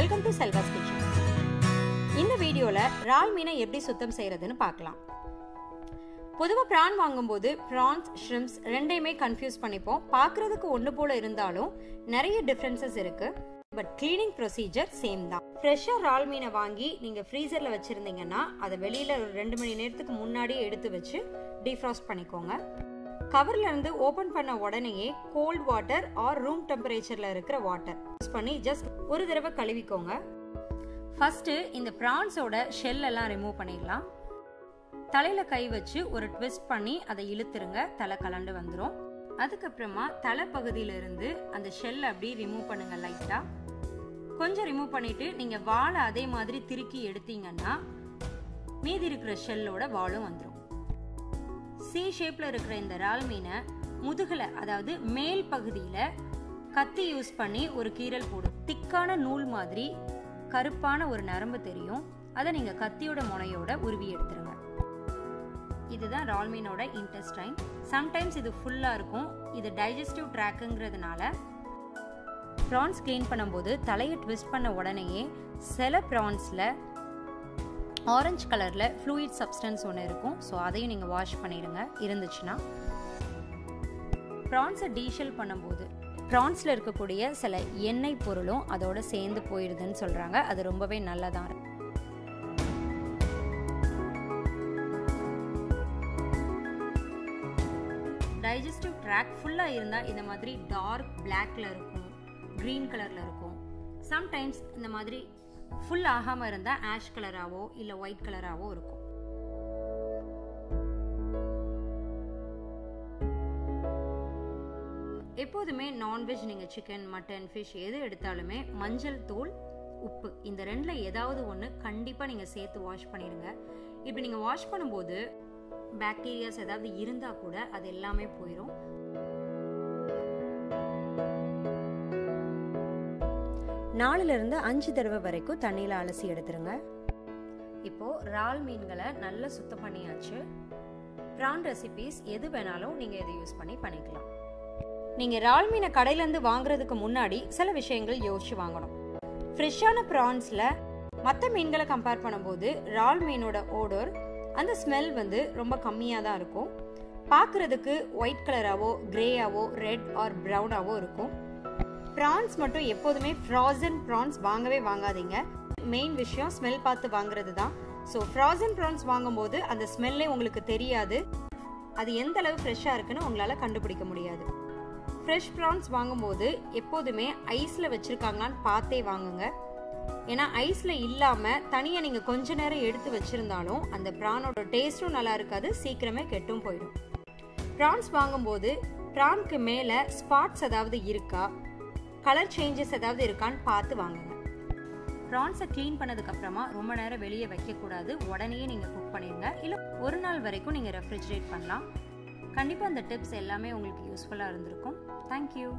Welcome to செல்வாஸ் kitchen. இந்த வீடியோல இறால் மீனை எப்படி சுத்தம் செய்யறதுன்னு பார்க்கலாம். பொதுவாக பிரான் வாங்கும்போது பிரான்ஸ், ஷ்ரிம்ப்ஸ் ரெண்டையுமே கன்ஃபியூஸ் பண்ணிப்போம். பார்க்கறதுக்கு ஒன்று போல இருந்தாலும் நிறைய டிஃபரன்சஸ் இருக்கு. பட் கிளீனிங் ப்ரொசீஜர் சேம் தான். ஃப்ரெஷ்ஷா இறால் மீனை வாங்கி நீங்க ஃப்ரீசர்ல வச்சிருந்தீங்கன்னா அதை வெளியில ஒரு 2 மணி நேரத்துக்கு முன்னாடியே எடுத்து வச்சு டீஃப்ராஸ்ட் பண்ணிக்கோங்க. கவர்ல இருந்து ஓபன் பண்ண உடனேயே கோல்ட் வாட்டர் ஆர் ரூம் டெம்பரேச்சர்ல இருக்கிற வாட்டர் யூஸ் பண்ணி ஜஸ்ட் ஒரு தடவை கழுவிக்கோங்க. ஃபர்ஸ்ட் இந்த பிரான்ஸோட ஷெல் எல்லாம் ரிமூவ் பண்ணிடலாம். தலையில கை வச்சு ஒரு ட்விஸ்ட் பண்ணி அதை இழுத்துருங்க, தலை கலண்டு வந்துடும். அதுக்கப்புறமா தலை பகுதியில இருந்து அந்த ஷெல் அப்படி ரிமூவ் பண்ணுங்க. லைட்டா கொஞ்சம் ரிமூவ் பண்ணிட்டு நீங்க வாழை அதே மாதிரி திருக்கி எடுத்தீங்கன்னா மீதி இருக்கிற ஷெல்லோட வாழும் வந்துடும். சி ஷேப்ல இருக்கிற இந்த இறால் மீனை முதுகுல, அதாவது மேல் பகுதியில கத்தி யூஸ் பண்ணி ஒரு கீறல் போடும். திக்கான நூல் மாதிரி கருப்பான ஒரு நரம்பு தெரியும். அதை நீங்க கத்தியோட முனையோட உருவி எடுத்துருங்க. இதுதான் இறால் மீனோட இன்டெஸ்டைன். சம்டைம்ஸ் இது ஃபுல்லா இருக்கும். இது டைஜஸ்டிவ் ட்ராக்குங்கிறதுனால ப்ரான்ஸ் கிளீன் பண்ணும்போது தலையை ட்விஸ்ட் பண்ண உடனேயே சில ப்ரான்ஸ்ல ஆரஞ்சு கலர்ல ஃப்ளூயிட் சப்ஸ்டன்ஸ் ஒன்று இருக்கும். ஸோ அதையும் நீங்க வாஷ் பண்ணிடுங்க இருந்துச்சுன்னா. ப்ரான்ஸை டீஷெல் பண்ணும்போது ப்ரான்ஸ்ல இருக்கக்கூடிய சில எண்ணெய் பொருளும் அதோட சேர்ந்து போயிடுதுன்னு சொல்றாங்க. அது ரொம்பவே நல்லதான் இருக்கும். டைஜஸ்டிவ் ட்ராக் ஃபுல்லா இருந்தா இந்த மாதிரி டார்க் பிளாக்ல இருக்கும், கிரீன் கலர்ல இருக்கும். சம்டைம்ஸ் இந்த மாதிரி ஃபுல் ஆகாம இருந்தா ஆஷ் கலராவோ இல்ல ஒயிட் கலராவோ இருக்கும். எப்போதுமே நான்வெஜ் நீங்க சிக்கன், மட்டன், ஃபிஷ் எது எடுத்தாலுமே மஞ்சள் தூள், உப்பு இந்த ரெண்டுல ஏதாவது ஒன்று கண்டிப்பா நீங்க சேர்த்து வாஷ் பண்ணிடுங்க. இப்படி நீங்க வாஷ் பண்ணும்போது பாக்டீரியாஸ் ஏதாவது இருந்தா கூட அது எல்லாமே போயிடும். நாலுல இருந்து 5 தடவை வரைக்கும் தண்ணியில அலசி எடுத்துருங்க. இப்போ இறால் மீன்களை நல்லா சுத்தம் பண்ணியாச்சு. பிரான் ரெசிபிஸ் எது வேணாலும் நீங்க இதை யூஸ் பண்ணிக்கலாம். நீங்க இறால் மீனை கடையில இருந்து வாங்குறதுக்கு முன்னாடி சில விஷயங்கள் யோசிச்சு வாங்கணும். ஃப்ரெஷ்ஷான பிரான்ஸ்ல மற்ற மீன்களை கம்பேர் பண்ணும்போது இறால் மீனோட ஓடர், அந்த ஸ்மெல் ரொம்ப கம்மியாக தான் இருக்கும். பார்க்கறதுக்கு ஒயிட் கலராவோ, கிரேயாவோ, ரெட் ஆர் ப்ரௌனாவோ இருக்கும். ப்ரான்ஸ் மட்டும் எப்போதுமே ஃப்ரோசன் ப்ரான்ஸ் வாங்கவே வாங்காதீங்க. மெயின் விஷயம் ஸ்மெல் பார்த்து வாங்குறது தான். ஸோ ஃப்ரோசன் ப்ரான்ஸ் வாங்கும்போது அந்த ஸ்மெல்லே உங்களுக்கு தெரியாது. அது எந்த அளவு ஃப்ரெஷ்ஷாக இருக்குன்னு உங்களால் கண்டுபிடிக்க முடியாது. ஃப்ரெஷ் ப்ரான்ஸ் வாங்கும்போது எப்போதுமே ஐஸில் வச்சுருக்காங்களான்னு பார்த்தே வாங்குங்க. ஏன்னா ஐஸில் இல்லாமல் தனியாக நீங்கள் கொஞ்ச நேரம் எடுத்து வச்சுருந்தாலும் அந்த ப்ரானோட டேஸ்ட்டும் நல்லா இருக்காது, சீக்கிரமே கெட்டும் போயிடும். ப்ரான்ஸ் வாங்கும்போது ப்ரானுக்கு மேலே ஸ்பாட்ஸ் ஏதாவது இருக்கா, கலர் சேஞ்சஸ் ஏதாவது இருக்கான்னு பார்த்து வாங்குங்க. ப்ரான்ஸை க்ளீன் பண்ணதுக்கு அப்புறமா ரொம்ப நேரம் வெளியே வைக்கக்கூடாது. உடனே நீங்கள் குக் பண்ணிடுங்க. இல்லை ஒரு நாள் வரைக்கும் நீங்கள் ரெஃப்ரிஜரேட் பண்ணலாம். கண்டிப்பாக அந்த டிப்ஸ் எல்லாமே உங்களுக்கு யூஸ்ஃபுல்லாக இருந்திருக்கும். தேங்க்யூ.